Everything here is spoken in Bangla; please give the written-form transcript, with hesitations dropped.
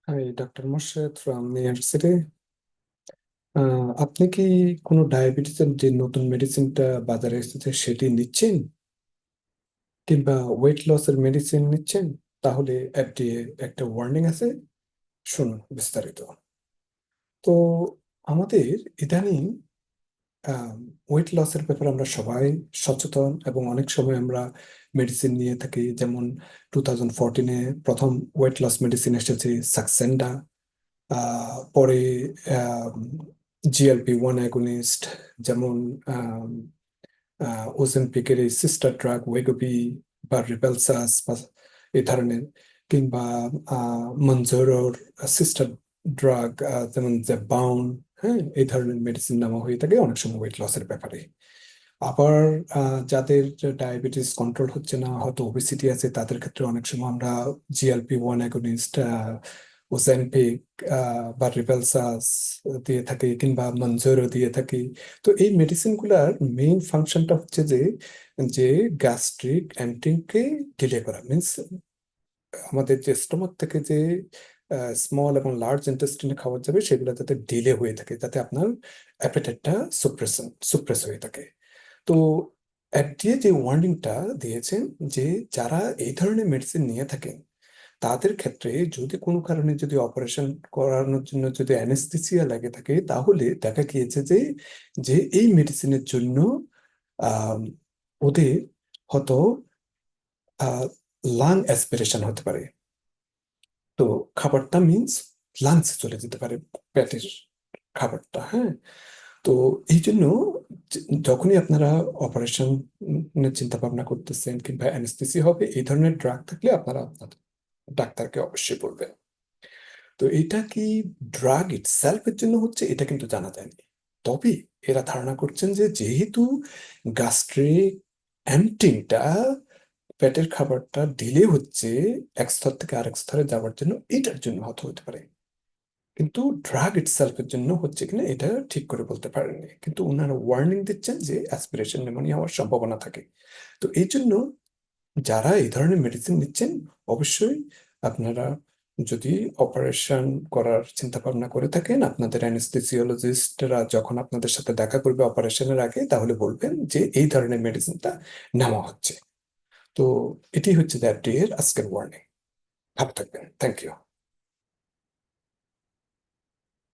Hi, Dr. Morshed from New York City. আপনি কি কোনো ডায়াবেটিসের যে নতুন মেডিসিনটা বাজারে এসেছে সেটি নিচ্ছেন, কিংবা ওয়েট লসের মেডিসিন নিচ্ছেন? তাহলে এফডিএ একটা ওয়ার্নিং আছে, শুনুন বিস্তারিত। তো আমাদের ইদানিং ওয়েট লসের ব্যাপারে আমরা সবাই সচেতন, এবং অনেক সময় আমরা মেডিসিন নিয়ে থাকি। যেমন 2014-এ প্রথম ওয়েট লস মেডিসিন এসেছে সাক্সেন্ডা। পরে জিএলপি-1 অ্যাগনিস্ট, যেমন ওজেমপিকের এই সিস্টার ড্রাগ ওয়েগোবি বা রিবেলসাস বা এই ধরনের, কিংবা মঞ্জুরোর সিস্টার ড্রাগ যেমন জেবাউন। হ্যাঁ, এই ধরনের মেডিসিন নেওয়া হয়ে থাকে অনেক সময় ওয়েট লসের ব্যাপারে। আবার যাদের ডায়াবেটিস কন্ট্রোল হচ্ছে না, হয়তো ওবেসিটি আছে, তাদের ক্ষেত্রে অনেক সময় আমরা জিএলপি-1 অ্যাগনিস্ট, ওজেমপিক বা রিবেলসাস দিয়ে থাকি, কিংবা মঞ্জুরো দিয়ে থাকি। তো এই মেডিসিনগুলোর মেইন ফাংশনটা হচ্ছে যে যে গ্যাস্ট্রিক এমটিংকে ডিলে করা, মিনস আমাদের যে স্টোমাক থেকে যে স্মল এবং লার্জ ইন্টেস্টিনে খাবার যাবে সেগুলো যাতে ডিলে হয়ে থাকে, যাতে আপনার অ্যাপেটাইটটা সুপ্রেস হয়ে থাকে। তো এফডিএ যে ওয়ার্নিংটা দিয়েছেন যে যারা এই ধরনের মেডিসিন নিয়ে থাকেন তাদের ক্ষেত্রে যদি কোনো কারণে যদি অপারেশন করানোর জন্য যদি অ্যানেস্থেসিয়া লাগে থাকে, তাহলে দেখা গিয়েছে যে যে এই মেডিসিনের জন্য আহ ওদের হয়তো লাং অ্যাসপিরেশন হতে পারে। তো খাবারটা মিন্স লাংসে চলে যেতে পারে, পেটের খাবারটা। হ্যাঁ, তো এই জন্য যখনই আপনারা অপারেশন চিন্তা ভাবনা করতেছেন কিংবা অ্যানেস্থেসি হবে, এই ধরনের ড্রাগ থাকলে আপনারা আপনাদের ডাক্তারকে অবশ্যই বলবেন। তো এটা কি ড্রাগ ইটসেলফের জন্য হচ্ছে এটা কিন্তু জানা যায়নি। তবে এরা ধারণা করছেন যে যেহেতু গ্যাস্ট্রিক এম্পটিংটা, পেটের খাবারটা ডিলে হচ্ছে এক স্তর থেকে আরেক স্তরে যাওয়ার জন্য, এটার জন্য হতে পারে। কিন্তু ড্রাগ ইটসেলফের জন্য হচ্ছে কিনা এটা ঠিক করে বলতে পারেননি, কিন্তু ওনারা ওয়ার্নিং দিচ্ছেন যে অ্যাসপিরেশন নিউমোনিয়া হওয়ার সম্ভাবনা থাকে। তো এই জন্য যারা এই ধরনের মেডিসিন নিচ্ছেন, অবশ্যই আপনারা যদি অপারেশন করার চিন্তা ভাবনা করে থাকেন, আপনাদের অ্যানেস্থেসিওলজিস্টরা যখন আপনাদের সাথে দেখা করবে অপারেশনের আগে, তাহলে বলবেন যে এই ধরনের মেডিসিনটা নেওয়া হচ্ছে। তো এটি হচ্ছে এফডিএ এর আজকের ওয়ার্নিং। ভালো থাকবেন, থ্যাংক ইউ।